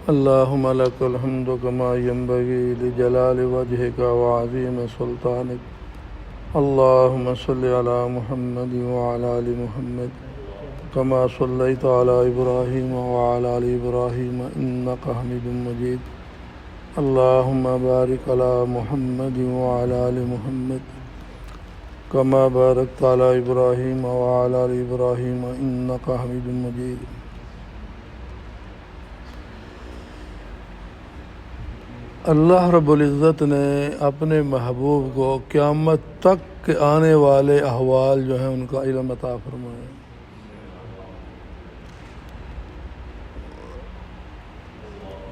اللهم لك الحمد كما ينبغي لجلال وجهك وعظيم سلطانك. اللهم صل على محمد وعلى آل محمد كما صليت على إبراهيم وعلى آل إبراهيم إنك حميد مجيد. اللهم بارك على محمد وعلى آل محمد كما باركت على إبراهيم وعلى آل إبراهيم إنك حميد مجيد. اللہ رب العزت نے اپنے محبوب کو قیامت تک کے آنے والے احوال جو ہیں ان کا علم عطا فرمایا.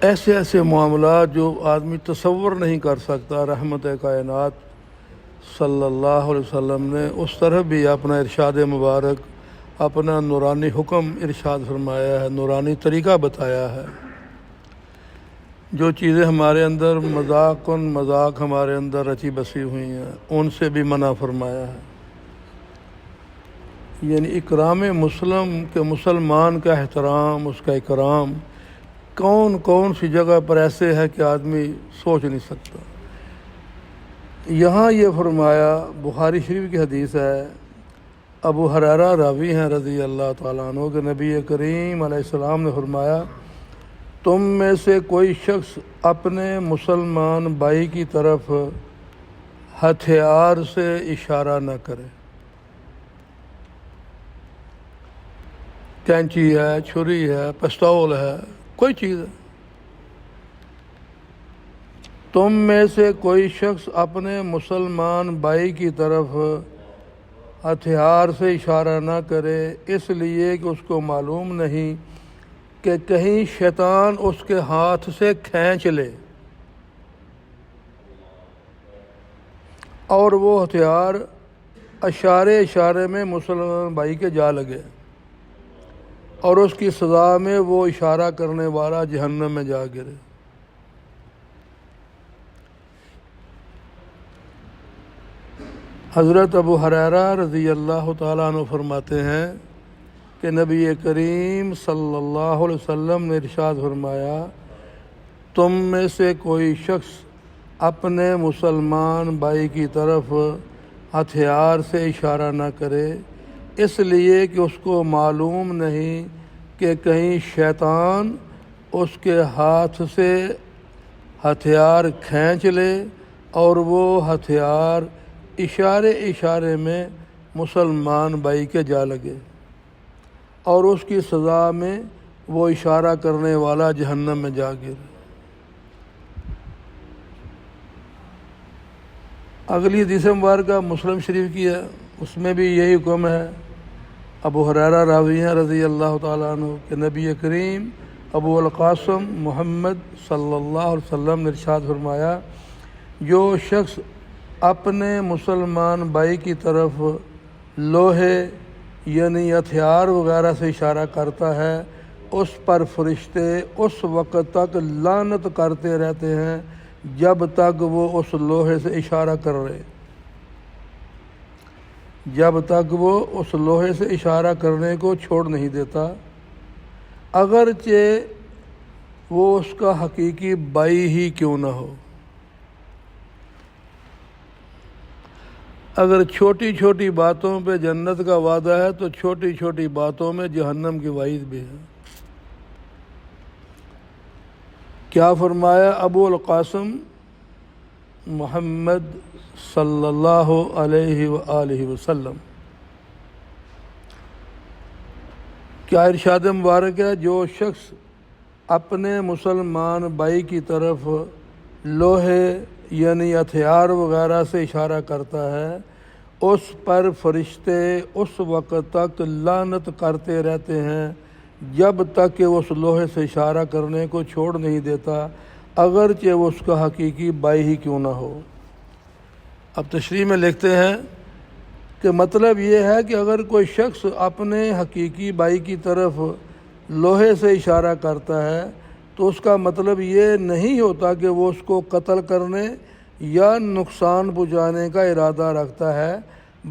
ایسے ایسے معاملات جو آدمی تصور نہیں کر سکتا، رحمت کائنات صلی اللہ علیہ وسلم نے اس طرح بھی اپنا ارشاد مبارک، اپنا نورانی حکم ارشاد فرمایا ہے، نورانی طریقہ بتایا ہے. جو چیزیں ہمارے اندر مذاق ہمارے اندر رچی بسی ہوئی ہیں ان سے بھی منع فرمایا ہے. یعنی اکرام مسلم کے مسلمان کا احترام، اس کا اکرام کون سی جگہ پر ایسے ہے کہ آدمی سوچ نہیں سکتا. یہاں یہ فرمایا، بخاری شریف کی حدیث ہے، ابو ہریرہ راوی ہیں رضی اللہ تعالیٰ عنہ کہ نبی کریم علیہ السلام نے فرمایا، تم میں سے کوئی شخص اپنے مسلمان بھائی کی طرف ہتھیار سے اشارہ نہ کرے. کینچی ہے، چھری ہے، پستول ہے، کوئی چیز ہے. تم میں سے کوئی شخص اپنے مسلمان بھائی کی طرف ہتھیار سے اشارہ نہ کرے، اس لیے کہ اس کو معلوم نہیں کہ کہیں شیطان اس کے ہاتھ سے کھینچ لے اور وہ ہتھیار اشارے میں مسلمان بھائی کے جا لگے اور اس کی سزا میں وہ اشارہ کرنے والا جہنم میں جا گرے. حضرت ابو ہریرہ رضی اللہ تعالیٰ عنہ فرماتے ہیں کہ نبی کریم صلی اللہ علیہ وسلم نے ارشاد فرمایا، تم میں سے کوئی شخص اپنے مسلمان بھائی کی طرف ہتھیار سے اشارہ نہ کرے، اس لیے کہ اس کو معلوم نہیں کہ کہیں شیطان اس کے ہاتھ سے ہتھیار کھینچ لے اور وہ ہتھیار اشارے میں مسلمان بھائی کے جا لگے اور اس کی سزا میں وہ اشارہ کرنے والا جہنم میں جا گرے. اگلی حدیث مبارکہ مسلم شریف کی ہے، اس میں بھی یہی حکم ہے. ابو ہریرہ راوی ہیں رضی اللہ تعالیٰ عنہ کہ نبی کریم ابو القاسم محمد صلی اللہ علیہ وسلم نے ارشاد فرمایا، جو شخص اپنے مسلمان بھائی کی طرف لوہے یعنی ہتھیار وغیرہ سے اشارہ کرتا ہے، اس پر فرشتے اس وقت تک لعنت کرتے رہتے ہیں جب تک وہ اس لوہے سے اشارہ کر رہے، جب تک وہ اس لوہے سے اشارہ کرنے کو چھوڑ نہیں دیتا، اگرچہ وہ اس کا حقیقی بھائی ہی کیوں نہ ہو. اگر چھوٹی چھوٹی باتوں پہ جنت کا وعدہ ہے تو چھوٹی چھوٹی باتوں میں جہنم کی وعید بھی ہے. کیا فرمایا؟ ابو القاسم محمد صلی اللہ علیہ وآلہ وسلم کیا ارشاد مبارک ہے، جو شخص اپنے مسلمان بھائی کی طرف لوہے یعنی ہتھیار وغیرہ سے اشارہ کرتا ہے، اس پر فرشتے اس وقت تک لعنت کرتے رہتے ہیں جب تک کہ وہ اس لوہے سے اشارہ کرنے کو چھوڑ نہیں دیتا، اگرچہ وہ اس کا حقیقی بھائی ہی کیوں نہ ہو. اب تشریح میں لکھتے ہیں کہ مطلب یہ ہے کہ اگر کوئی شخص اپنے حقیقی بھائی کی طرف لوہے سے اشارہ کرتا ہے تو اس کا مطلب یہ نہیں ہوتا کہ وہ اس کو قتل کرنے یا نقصان پہنچانے کا ارادہ رکھتا ہے،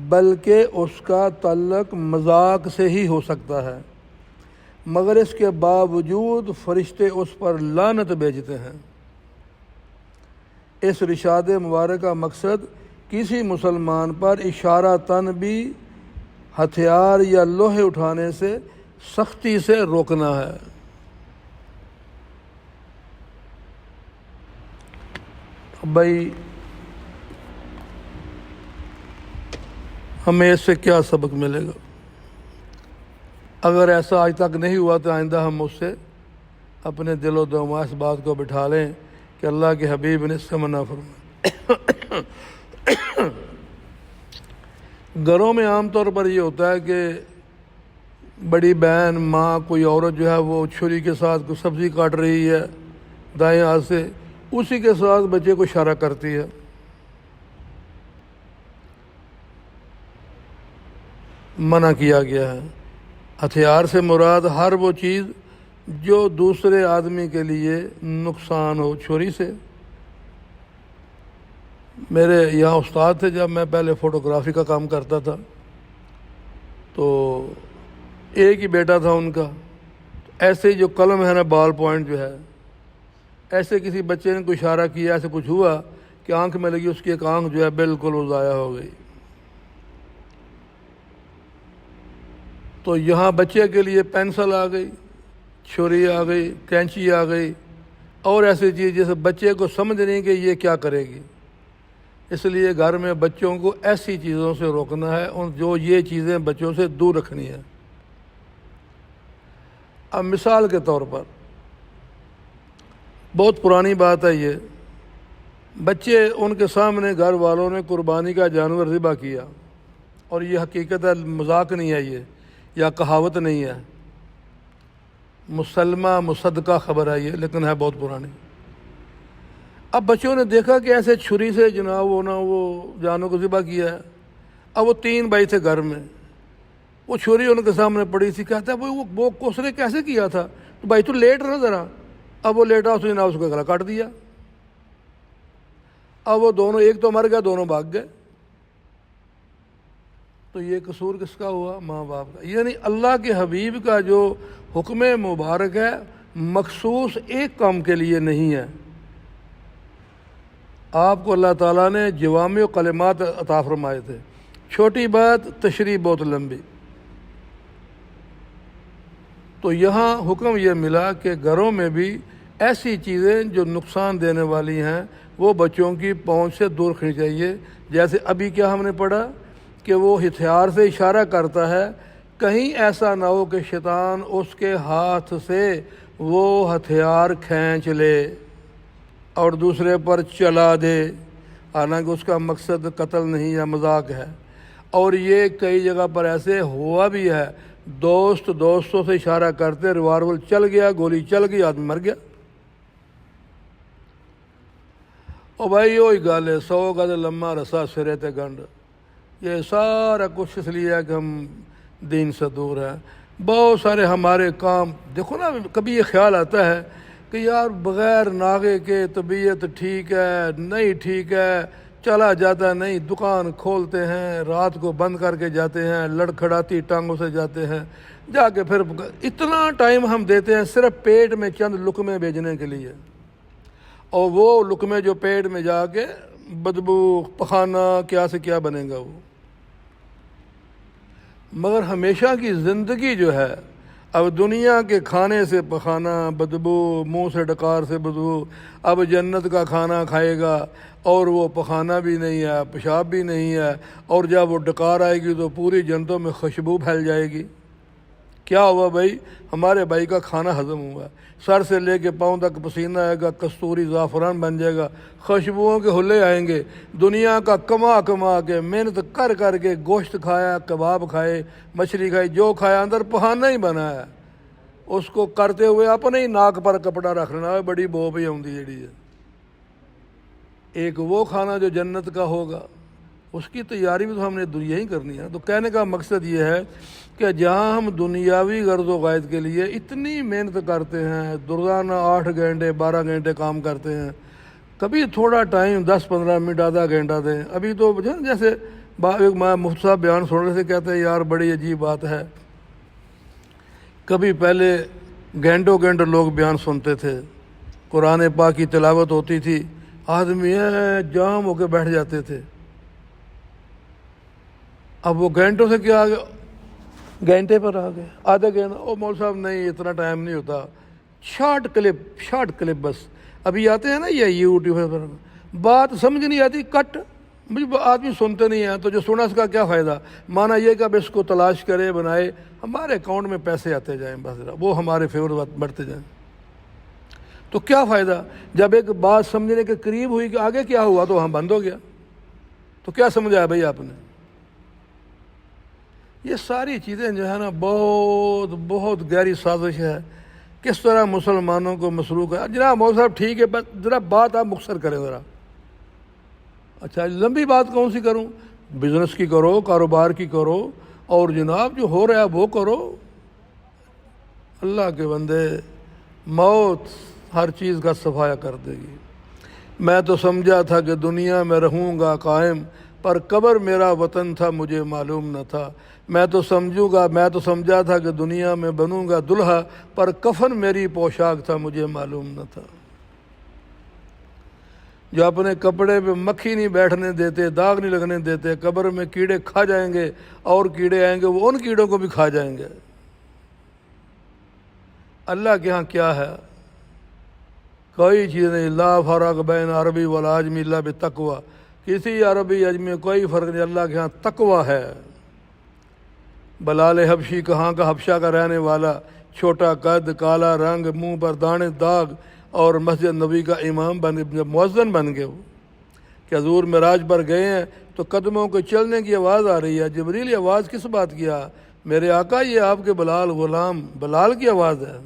بلکہ اس کا تعلق مذاق سے ہی ہو سکتا ہے. مگر اس کے باوجود فرشتے اس پر لعنت بھیجتے ہیں۔ اس رشاد مبارک کا مقصد کسی مسلمان پر اشارہ تن بھی ہتھیار یا لوہے اٹھانے سے سختی سے روکنا ہے۔ بھائی ہمیں اس سے کیا سبق ملے گا؟ اگر ایسا آج تک نہیں ہوا تو آئندہ ہم اس سے اپنے دل و دماغ اس بات کو بٹھا لیں کہ اللہ کے حبیب نے اس سے منع فرمایا۔ گھروں میں عام طور پر یہ ہوتا ہے کہ بڑی بہن، ماں، کوئی عورت جو ہے وہ چھری کے ساتھ کوئی سبزی کاٹ رہی ہے دائیں ہاتھ سے، اسی کے ساتھ بچے کو اشارہ کرتی ہے۔ منع کیا گیا ہے۔ ہتھیار سے مراد ہر وہ چیز جو دوسرے آدمی کے لیے نقصان ہو۔ چھری سے میرے یہاں استاد تھے جب میں پہلے فوٹوگرافی کا کام کرتا تھا، تو ایک ہی بیٹا تھا ان کا، ایسے جو قلم ہے نا، بال پوائنٹ جو ہے، ایسے کسی بچے نے کوئی اشارہ کیا، ایسے کچھ ہوا کہ آنکھ میں لگی، اس کی ایک آنکھ جو ہے بالکل وہ ضائع ہو گئی۔ تو یہاں بچے کے لیے پینسل آ گئی، چھری آ گئی، کینچی آ گئی، اور ایسی چیز جیسے بچے کو سمجھ نہیں کہ یہ کیا کرے گی۔ اس لیے گھر میں بچوں کو ایسی چیزوں سے روکنا ہے، جو یہ چیزیں بچوں سے دور رکھنی ہے۔ اب مثال کے طور پر بہت پرانی بات ہے یہ، بچے ان کے سامنے گھر والوں نے قربانی کا جانور ذبح کیا، اور یہ حقیقت ہے، مذاق نہیں ہے یہ، یا کہاوت نہیں ہے، مسلمہ مصدقہ خبر ہے یہ، لیکن ہے بہت پرانی۔ اب بچوں نے دیکھا کہ ایسے چھری سے جناب وہ جانور کو ذبح کیا ہے۔ اب وہ 3 بھائی تھے گھر میں، وہ چھری ان کے سامنے پڑی تھی، کہتا ہے وہ اس نے کیسے کیا تھا؟ تو بھائی تو لیٹ رہا ذرا۔ اب وہ لیٹا، اس نے جناب اس کو گلا کاٹ دیا۔ اب وہ دونوں، ایک تو مر گیا، دونوں بھاگ گئے۔ تو یہ قصور کس کا ہوا؟ ماں باپ کا۔ یعنی اللہ کے حبیب کا جو حکم مبارک ہے مخصوص ایک کام کے لیے نہیں ہے۔ آپ کو اللہ تعالیٰ نے جوامع کلمات عطا فرمائے تھے، چھوٹی بات تشریح بہت لمبی۔ تو یہاں حکم یہ ملا کہ گھروں میں بھی ایسی چیزیں جو نقصان دینے والی ہیں وہ بچوں کی پہنچ سے دور رکھنی چاہیے۔ جیسے ابھی کیا ہم نے پڑھا کہ وہ ہتھیار سے اشارہ کرتا ہے، کہیں ایسا نہ ہو کہ شیطان اس کے ہاتھ سے وہ ہتھیار کھینچ لے اور دوسرے پر چلا دے، حالانکہ اس کا مقصد قتل نہیں یا مذاق ہے۔ اور یہ کئی جگہ پر ایسے ہوا بھی ہے، دوستوں سے اشارہ کرتے، ریوالور چل گیا، گولی چل گئی، آدمی مر گیا۔ او بھائی وہی گل ہے، 100 گز لمحہ رسا سرے تے گنڈ۔ یہ سارا کچھ اس لیے ہے کہ ہم دین سے دور ہیں۔ بہت سارے ہمارے کام دیکھو نا، کبھی یہ خیال آتا ہے کہ یار بغیر ناغے کے طبیعت ٹھیک ہے نہیں ٹھیک ہے، چلا جاتا نہیں، دکان کھولتے ہیں، رات کو بند کر کے جاتے ہیں، لڑکھڑاتی ٹانگوں سے جاتے ہیں، جا کے پھر اتنا ٹائم ہم دیتے ہیں صرف پیٹ میں چند لقمے بھیجنے کے لیے، اور وہ لقمے جو پیٹ میں جا کے بدبو پخانہ کیا سے کیا بنے گا وہ۔ مگر ہمیشہ کی زندگی جو ہے، اب دنیا کے کھانے سے پخانہ بدبو، منہ سے ڈکار سے بدبو، اب جنت کا کھانا کھائے گا اور وہ پخانہ بھی نہیں ہے، پیشاب بھی نہیں ہے، اور جب وہ ڈکار آئے گی تو پوری جنتوں میں خوشبو پھیل جائے گی۔ کیا ہوا بھائی؟ ہمارے بھائی کا کھانا ہضم ہوا، سر سے لے کے پاؤں تک پسینہ آئے گا، کستوری زعفران بن جائے گا، خوشبوؤں کے حلے آئیں گے، دنیا کا کما کے محنت کر کے گوشت کھایا، کباب کھائے، مچھلی کھائی، جو کھایا اندر پخانہ ہی بنا ہے، اس کو کرتے ہوئے اپنے ہی ناک پر کپڑا رکھ لینا ہے، بڑی بو بھی آؤں جیڑی ہے۔ ایک وہ کھانا جو جنت کا ہوگا، اس کی تیاری بھی تو ہم نے دنیا ہی کرنی ہے۔ تو کہنے کا مقصد یہ ہے کہ جہاں ہم دنیاوی غرض و غائد کے لیے اتنی محنت کرتے ہیں، روزانہ 8 گھنٹے 12 گھنٹے کام کرتے ہیں، کبھی تھوڑا ٹائم 10-15 منٹ آدھا گھنٹہ دیں۔ ابھی تو جیسے ایک مفتی صاحب بیان سن رہے تھے، کہتے ہیں یار بڑی عجیب بات ہے کبھی پہلے گھنٹوں گھنٹوں لوگ بیان سنتے تھے، قرآن پاک کی تلاوت ہوتی تھی، آدمی جام ہو کے بیٹھ جاتے تھے۔ اب وہ گھنٹوں سے کیا آگے، گھنٹے پر آ گئے، آدھا گھنٹہ، او مول صاحب نہیں اتنا ٹائم نہیں ہوتا، شارٹ کلپ بس۔ ابھی آتے ہیں نا یہ یوٹیوب پر، بات سمجھ نہیں آتی، کٹ، مجھے آدمی سنتے نہیں ہیں، تو جو سنا اس کا کیا فائدہ؟ مانا یہ کہ اب اس کو تلاش کرے، بنائے، ہمارے اکاؤنٹ میں پیسے آتے جائیں، بس وہ ہمارے فیور بڑھتے جائیں، تو کیا فائدہ؟ جب ایک بات سمجھنے کے قریب ہوئی کہ آگے کیا ہوا تو وہاں بند ہو گیا، تو کیا سمجھایا بھائی آپ نے؟ یہ ساری چیزیں جو ہے نا بہت بہت گہری سازش ہے، کس طرح مسلمانوں کو مسروق ہے۔ جناب مول صاحب ٹھیک ہے، بس ذرا بات آپ مختصر کریں ذرا۔ اچھا لمبی بات کون سی کروں؟ بزنس کی کرو، کاروبار کی کرو، اور جناب جو ہو رہا ہے وہ کرو۔ اللہ کے بندے، موت ہر چیز کا صفایا کر دے گی۔ میں تو سمجھا تھا کہ دنیا میں رہوں گا قائم، پر قبر میرا وطن تھا مجھے معلوم نہ تھا۔ میں تو سمجھا تھا کہ دنیا میں بنوں گا دلہا، پر کفن میری پوشاک تھا مجھے معلوم نہ تھا۔ جو اپنے کپڑے پہ مکھی نہیں بیٹھنے دیتے، داغ نہیں لگنے دیتے، قبر میں کیڑے کھا جائیں گے، اور کیڑے آئیں گے وہ ان کیڑوں کو بھی کھا جائیں گے۔ اللہ کے ہاں کیا ہے؟ کوئی چیز نہیں، لا فرق بین عربی والعجمی الا بالتقوی، کسی عربی عجمی کوئی فرق نہیں، اللہ کے ہاں تقوی ہے۔ بلال حبشی کہاں کا؟ حبشہ کا رہنے والا، چھوٹا قد، کالا رنگ، منہ پر دانے داغ، اور مسجد نبی کا امام جب مؤذن بن گئے وہ کہ حضور معراج پر گئے ہیں تو قدموں کے چلنے کی آواز آ رہی ہے۔ جبریل یہ آواز کس بات کی ہے؟ میرے آقا یہ آپ کے بلال غلام بلال کی آواز ہے،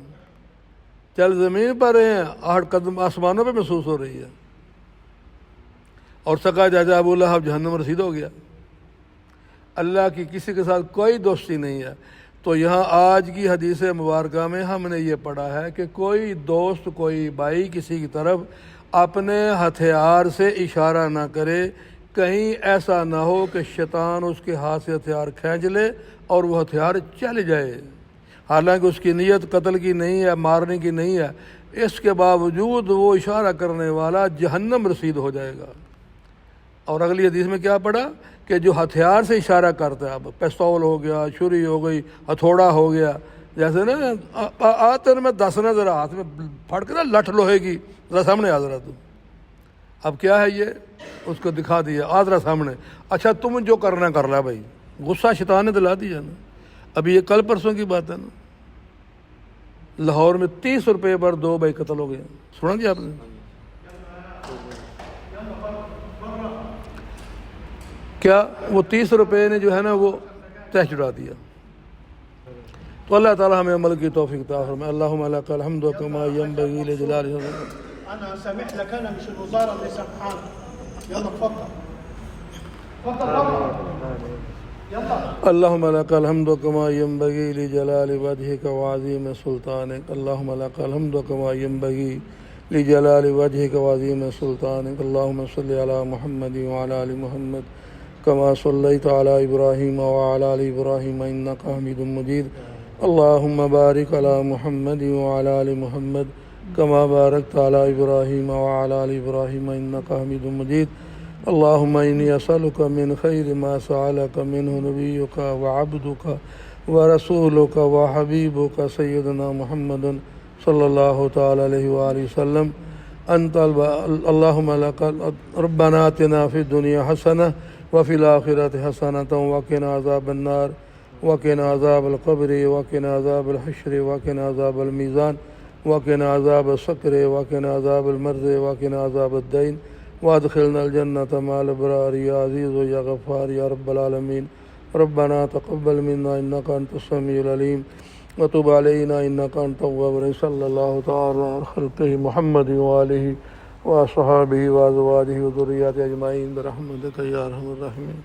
چل زمین پر ہیں، 8 قدم آسمانوں پہ محسوس ہو رہی ہے۔ اور سکا جاجا ابو لہب جہنم رسید ہو گیا۔ اللہ کی کسی کے ساتھ کوئی دوستی نہیں ہے۔ تو یہاں آج کی حدیث مبارکہ میں ہم نے یہ پڑھا ہے کہ کوئی دوست، کوئی بھائی کسی کی طرف اپنے ہتھیار سے اشارہ نہ کرے، کہیں ایسا نہ ہو کہ شیطان اس کے ہاتھ سے ہتھیار کھینچ لے اور وہ ہتھیار چل جائے، حالانکہ اس کی نیت قتل کی نہیں ہے، مارنے کی نہیں ہے، اس کے باوجود وہ اشارہ کرنے والا جہنم رسید ہو جائے گا۔ اور اگلی حدیث میں کیا پڑھا کہ جو ہتھیار سے اشارہ کرتا ہے، اب پستول ہو گیا، چھری ہو گئی، ہتھوڑا ہو گیا، جیسے نا آتے میں دسنا ذرا ہاتھ میں پھڑ کے نا لٹھ لوہے کی، ذرا سامنے آ ذرا تم، اب کیا ہے یہ؟ اس کو دکھا دیا، آ ذرا سامنے، اچھا تم جو کرنا کر رہا بھائی، غصہ شیطان نے دلا دیا نا۔ ابھی یہ کل پرسوں کی بات ہے نا، لاہور میں 30 روپے پر 2 بھائی قتل ہو گئے، سنا جی آپ نے؟ کیا وہ 30 روپے نے جو ہے نا وہ تہ چڑھا دیا۔ تو اللہ تعالی ہمیں عمل کی توفیق عطا فرمائے۔ اللہم لک الحمد کما ینبغی لجلال وجهک۔ انا سامح لك، انا مش الوزاره اللي سامحاك. يلا اتفضل يلا. اللہم لک الحمد کما ینبغی لجلال وجهک وعظیم سلطانک۔ اللہم لک الحمد کما ینبغی لجلال وجهک وعظیم سلطانک۔ اللہم صلی علی محمد وعلی آل محمد كما صليت على إبراهيم وعلى آل إبراهيم إنك حميد مجيد۔ اللهم بارك على محمد وعلى آل محمد كما باركت على إبراهيم وعلى آل إبراهيم إنك حميد مجيد۔ اللهم إني أسألك من خير ما سألك منه نبيك وعبدك ورسولك وحبيبك سيدنا محمد صلى الله تعالى عليه وآله وسلم أنت اللهم لك ربنا آتنا في الدنيا حسنة وفي الآخرة حسنة وقنا عذاب النار وقنا عذاب القبر وقنا عذاب الحشر وقنا عذاب الميزان وقنا عذاب السكر وقنا عذاب المرض وقنا عذاب الدين وادخلنا الجنة مع الأبرار يا عزيز يا غفار يا رب العالمين۔ ربنا تقبل منا إنك أنت السميع العليم وتب علينا إنك أنت التواب الرحيم۔ صلى الله تعالى على خلقه محمد وآله وصحابه وأزواجه وذرياته أجمعين برحمتك يا أرحم الراحمين۔